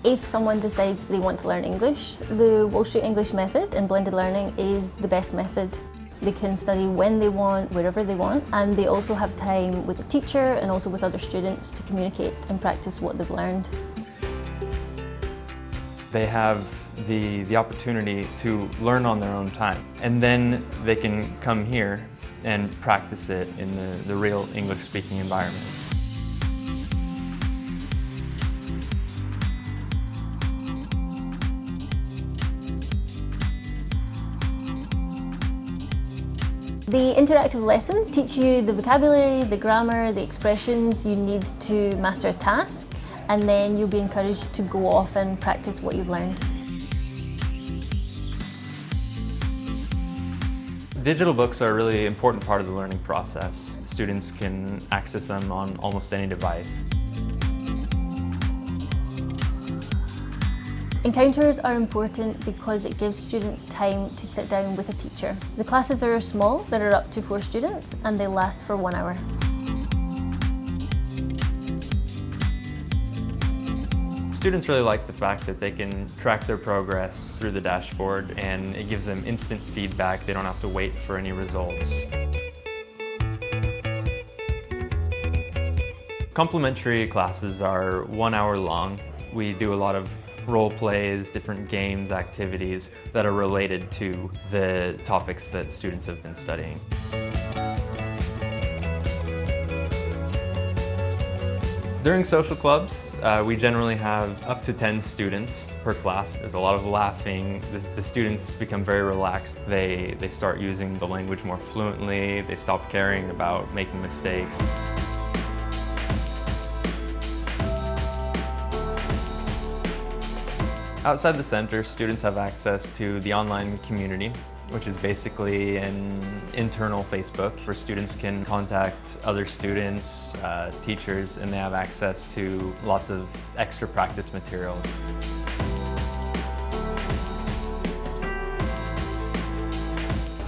If someone decides they want to learn English, the Wall Street English method and blended learning is the best method. They can study when they want, wherever they want, and they also have time with a teacher and also with other students to communicate and practice what they've learned. They have the opportunity to learn on their own time, and then they can come here and practice it in the real English-speaking environment. The interactive lessons teach you the vocabulary, the grammar, the expressions you need to master a task, and then you'll be encouraged to go off and practice what you've learned. Digital books are a really important part of the learning process. Students can access them on almost any device. Encounters are important because it gives students time to sit down with a teacher. The classes are small, there are up to 4 students, and they last for 1 hour. Students really like the fact that they can track their progress through the dashboard, and it gives them instant feedback. They don't have to wait for any results. Complimentary classes are 1 hour long. We do a lot of role plays, different games, activities that are related to the topics that students have been studying. During social clubs, we generally have up to 10 students per class. There's a lot of laughing. The students become very relaxed. They start using the language more fluently. They stop caring about making mistakes. Outside the center, students have access to the online community, which is basically an internal Facebook where students can contact other students, teachers, and they have access to lots of extra practice material.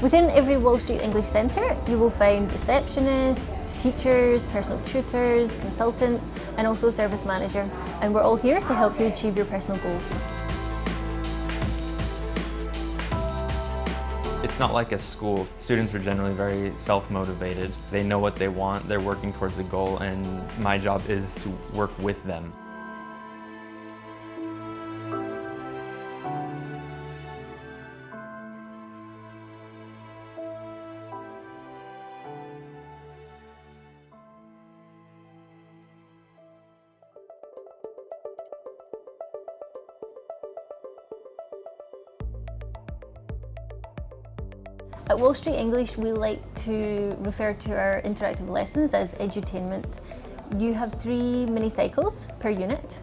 Within every Wall Street English Centre, you will find receptionists, teachers, personal tutors, consultants, and also a service manager. And we're all here to help you achieve your personal goals. It's not like a school. Students are generally very self-motivated. They know what they want, they're working towards a goal, and my job is to work with them. At Wall Street English, we like to refer to our interactive lessons as edutainment. You have 3 mini cycles per unit,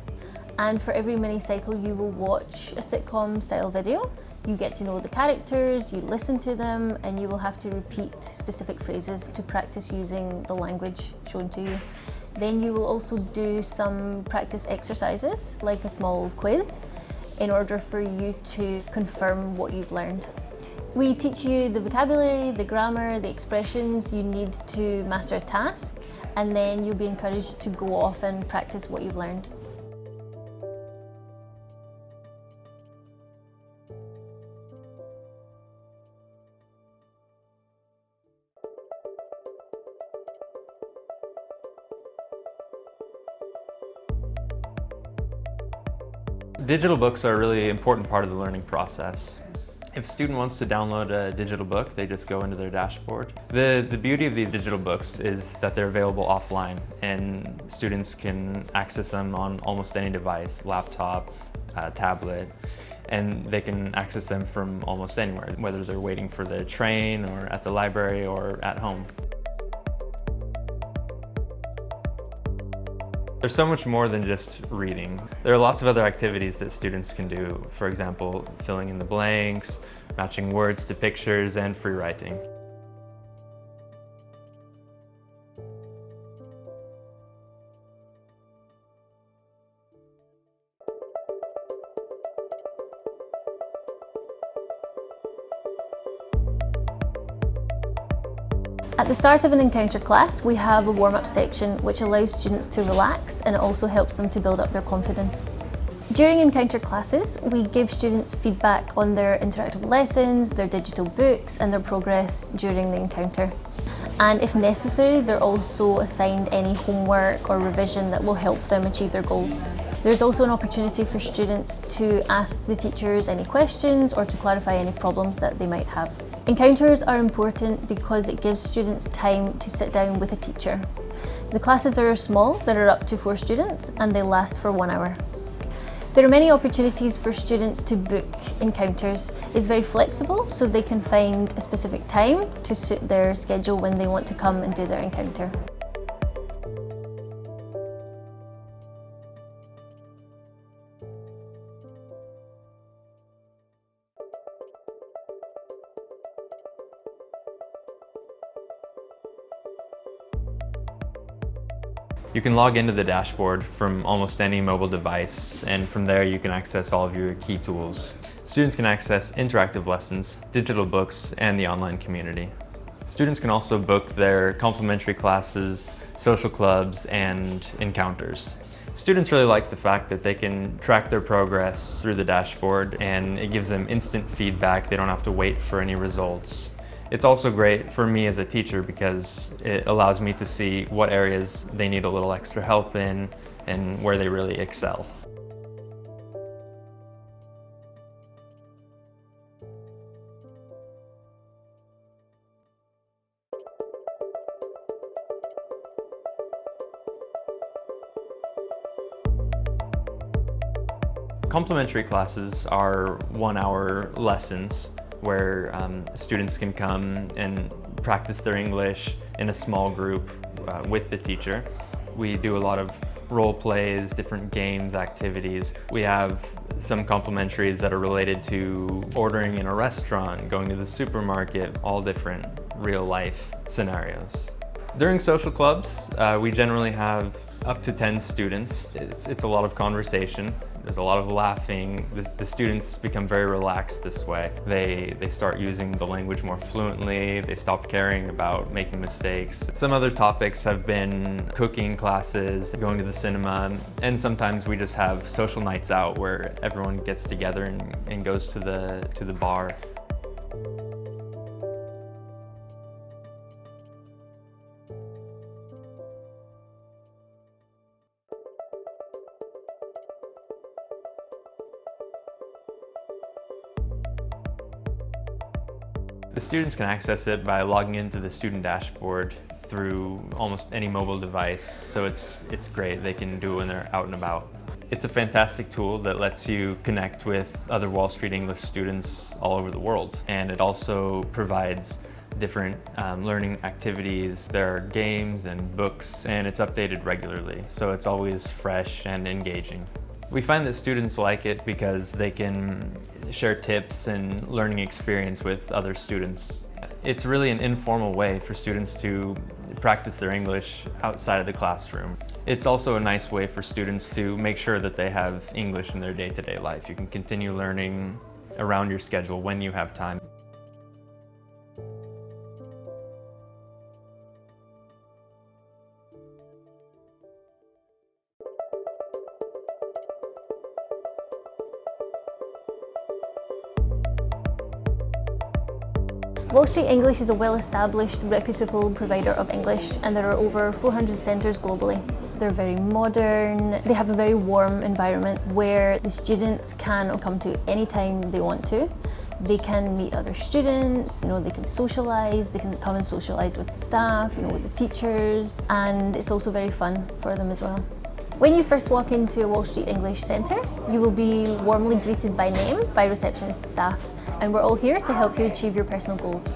and for every mini cycle you will watch a sitcom style video. You get to know the characters, you listen to them, and you will have to repeat specific phrases to practice using the language shown to you. Then you will also do some practice exercises, like a small quiz, in order for you to confirm what you've learned. We teach you the vocabulary, the grammar, the expressions you need to master a task, and then you'll be encouraged to go off and practice what you've learned. Digital books are a really important part of the learning process. If a student wants to download a digital book, they just go into their dashboard. The beauty of these digital books is that they're available offline, and students can access them on almost any device, laptop, tablet, and they can access them from almost anywhere, whether they're waiting for the train or at the library or at home. There's so much more than just reading. There are lots of other activities that students can do. For example, filling in the blanks, matching words to pictures, and free writing. At the start of an encounter class, we have a warm-up section which allows students to relax, and it also helps them to build up their confidence. During encounter classes, we give students feedback on their interactive lessons, their digital books, and their progress during the encounter. And if necessary, they're also assigned any homework or revision that will help them achieve their goals. There's also an opportunity for students to ask the teachers any questions or to clarify any problems that they might have. Encounters are important because it gives students time to sit down with a teacher. The classes are small, there are up to 4 students, and they last for 1 hour. There are many opportunities for students to book encounters. It's very flexible, so they can find a specific time to suit their schedule when they want to come and do their encounter. You can log into the dashboard from almost any mobile device, and from there you can access all of your key tools. Students can access interactive lessons, digital books, and the online community. Students can also book their complimentary classes, social clubs, and encounters. Students really like the fact that they can track their progress through the dashboard, and it gives them instant feedback. They don't have to wait for any results. It's also great for me as a teacher because it allows me to see what areas they need a little extra help in and where they really excel. Complimentary classes are 1-hour lessons where students can come and practice their English in a small group with the teacher. We do a lot of role plays, different games, activities. We have some complimentaries that are related to ordering in a restaurant, going to the supermarket, all different real life scenarios. During social clubs, we generally have up to 10 students. It's a lot of conversation. There's a lot of laughing. The students become very relaxed this way. They start using the language more fluently. They stop caring about making mistakes. Some other topics have been cooking classes, going to the cinema, and sometimes we just have social nights out where everyone gets together and goes to the bar. The students can access it by logging into the student dashboard through almost any mobile device, so it's great. They can do it when they're out and about. It's a fantastic tool that lets you connect with other Wall Street English students all over the world, and it also provides different learning activities. There are games and books, and it's updated regularly, so it's always fresh and engaging. We find that students like it because they can share tips and learning experience with other students. It's really an informal way for students to practice their English outside of the classroom. It's also a nice way for students to make sure that they have English in their day-to-day life. You can continue learning around your schedule when you have time. Wall Street English is a well-established, reputable provider of English, and there are over 400 centres globally. They're very modern, they have a very warm environment where the students can come to any time they want to. They can meet other students, they can socialise, they can come and socialise with the staff, with the teachers, and it's also very fun for them as well. When you first walk into a Wall Street English Centre, you will be warmly greeted by name by receptionist staff, and we're all here to help you achieve your personal goals.